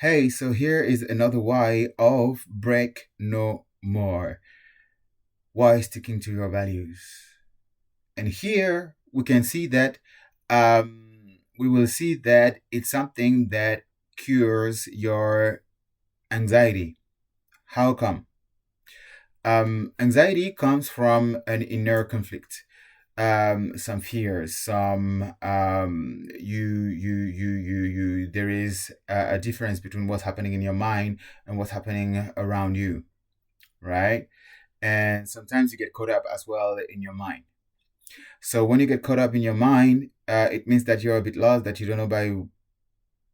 Hey, so here is another why of break no more. Why sticking to your values? And here we can see that we will see that it's something that cures your anxiety. How come? Anxiety comes from an inner conflict, some fears, some there is a difference between what's happening in your mind and what's happening around you, right? And sometimes you get caught up as well in your mind. So when you get caught up in your mind, it means that you're a bit lost, that you don't know by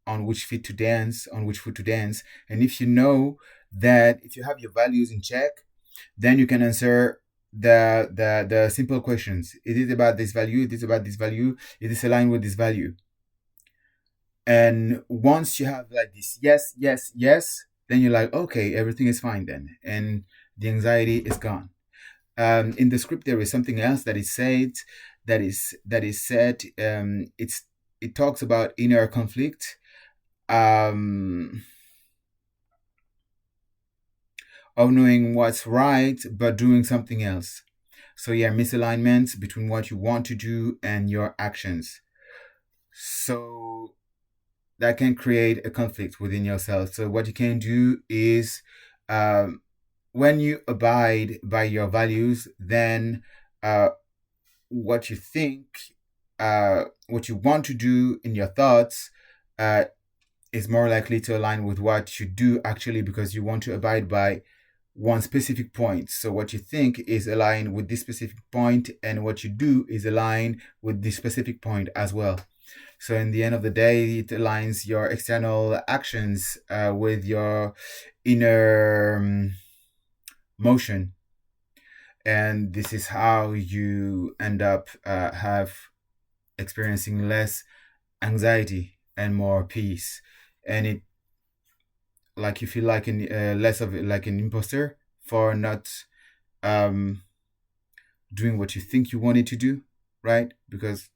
on which feet to dance, on which foot to dance. And if you know that if you have your values in check, then you can answer the simple questions. Is it about this value? Is it about this value? Is this aligned with this value? And once you have like this yes, yes, yes, then you're like, okay, everything is fine then, and the anxiety is gone. In the script, there is something else that is said, that is said. It talks about inner conflict. Um, of knowing what's right but doing something else. So yeah, misalignment between what you want to do and your actions. So that can create a conflict within yourself. So what you can do is, um, when you abide by your values, then uh, what you think, what you want to do in your thoughts, uh, is more likely to align with what you do actually, because you want to abide by one specific point. So what you think is aligned with this specific point, and what you do is aligned with this specific point as well. So in the end of the day, it aligns your external actions with your inner motion, and this is how you end up have experiencing less anxiety and more peace. And it, like, you feel like less of like an imposter for not um doing what you think you wanted to do, right? Because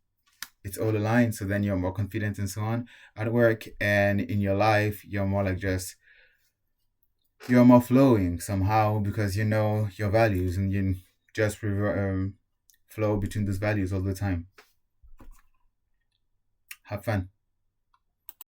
it's all aligned. So then you're more confident and so on at work, and in your life you're more like just, you're more flowing somehow, because you know your values, and you just flow between those values all the time. Have fun.